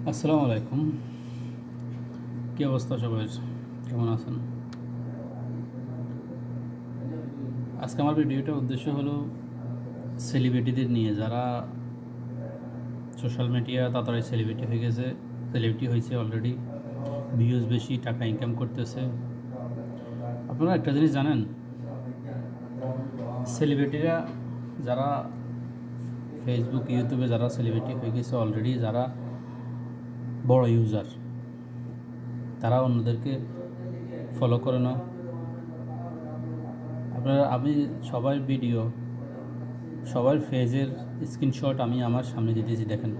আসসালামু আলাইকুম। কী অবস্থা সবাই, কেমন আছেন? আজকে আমার ভিডিওটার উদ্দেশ্য হলো সেলিব্রিটিদের নিয়ে, যারা সোশ্যাল মিডিয়া তাড়াতাড়ি সেলিব্রিটি হয়ে গেছে, সেলিব্রিটি হয়েছে অলরেডি, ভিউজ বেশি, টাকা ইনকাম করতেছে। আপনারা একটা জিনিস জানেন, সেলিব্রিটিরা যারা ফেসবুক ইউটিউবে যারা সেলিব্রিটি হয়ে গেছে অলরেডি, যারা বড় ইউজার, তারা অন্যদেরকে ফলো করে না। আমি সবার ভিডিও, সবার ফেজের স্ক্রিনশট আমি আমার সামনে দিতেছি, দেখেন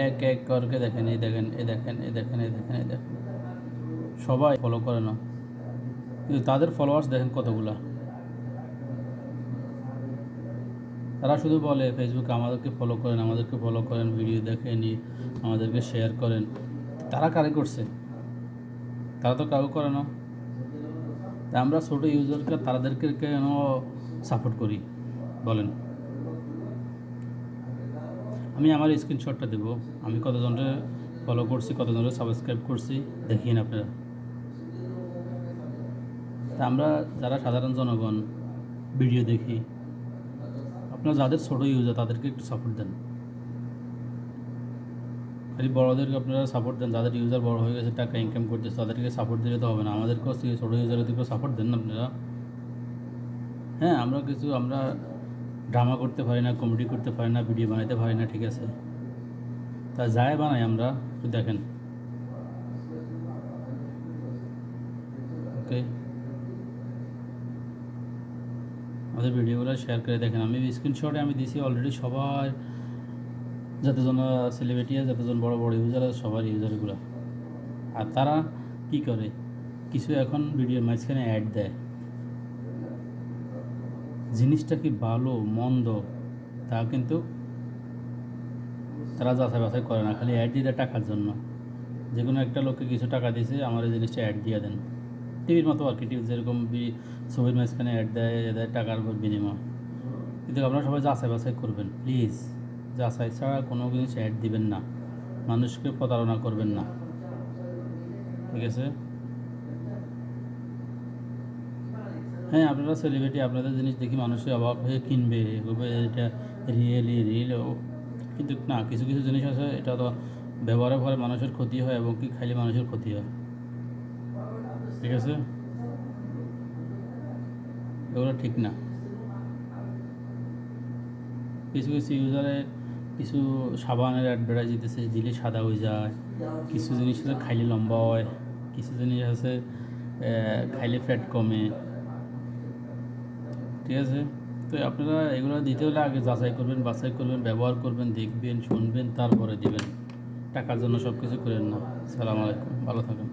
এক এক করকে, দেখেন এই দেখেন, এ দেখেন, এ দেখেন, এ দেখেন, এ দেখেন, সবাই ফলো করে না, কিন্তু তাদের ফলোয়ার্স দেখেন কতগুলা। তারা শুধু বলে ফেসবুকে আমাদেরকে ফলো করেন, আমাদেরকে ফলো করেন, ভিডিও দেখেন, আমাদেরকে শেয়ার করেন। তারা কারে করছে? তারা তো কাউ করে না। তা আমরা ছোটো ইউজারকে তাদেরকে কেন সাপোর্ট করি বলেন? আমি আমার স্ক্রিনশটটা দেবো, আমি কতজনের ফলো করছি, কতজনের সাবস্ক্রাইব করছি, দেখিয়ে আপনারা। তা আমরা যারা সাধারণ জনগণ ভিডিও দেখি, আপনারা যাদের ছোটো ইউজার তাদেরকে একটু সাপোর্ট দেন। খালি বড়োদেরকে আপনারা সাপোর্ট দেন, যাদের ইউজার বড় হয়ে গেছে, টাকা ইনকাম করতেছে, তাদেরকে সাপোর্ট দিলে তো হবে না। আমাদেরকেও ছোটো ইউজারদেরকেও সাপোর্ট দেন না আপনারা। হ্যাঁ, আমরা ড্রামা করতে পারি না, কমেডি করতে পারি না, ভিডিও বানাইতে পারি না, ঠিক আছে, তা যাই বানাই আমরা, একটু দেখেন। ওকে, আমাদের ভিডিওগুলো শেয়ার করে দেখেন। আমি স্ক্রিনশটে আমি দিছি অলরেডি সবার, যতজন সেলিব্রিটি আছে, যতজন বড় বড় ইউজার আছে, সবার ইউজারগুলো। আর তারা কি করে, কিছু এখন ভিডিওর মাঝখানে অ্যাড দেয়, জিনিসটা কি ভালো মন্দ তা কিন্তু তারা যাচাই বাছাই করে না, খালি অ্যাড দিয়ে দেয় টাকার জন্য। যে কোনো একটা লোককে কিছু টাকা দিয়েছে, আমার এই জিনিসটা অ্যাড দিয়ে দেন, টিভির মতো আর কি। টিভি যেরকম ছবির মাঝখানে অ্যাড দেয়, এদের টাকার উপর বিনিময়। কিন্তু আপনারা সবাই যাচাই বাছাই করবেন প্লিজ। যাচাই ছাড়া কোনো জিনিস অ্যাড দিবেন না, মানুষকে প্রতারণা করবেন না, ঠিক আছে? হ্যাঁ, আপনারা সেলিব্রিটি, আপনাদের জিনিস দেখি মানুষের অবাক হয়ে কিনবে, এটা রিয়েল। কিন্তু না, কিছু কিছু জিনিস আছে, এটা তো ব্যবহারের ফলে মানুষের ক্ষতি হয়, এবং কি খাইলে মানুষের ক্ষতি হয়, ঠিক আছে? এগুলো ঠিক না। কিছু কিছু ইউজারে কিছু সাবানের অ্যাডভার্টাইজ দিতেছে, দিলে সাদা হয়ে যায়। কিছু জিনিস আছে খাইলে লম্বা হয়, কিছু জিনিস আছে খাইলে ফ্যাট কমে, ঠিক আছে? তো আপনারা এগুলো দিতে হলে আগে যাচাই করবেন, বাছাই করবেন, ব্যবহার করবেন, দেখবেন, শুনবেন, তারপরে দিবেন। টাকার জন্য সব কিছু করেন না। সালাম আলাইকুম, ভালো থাকেন।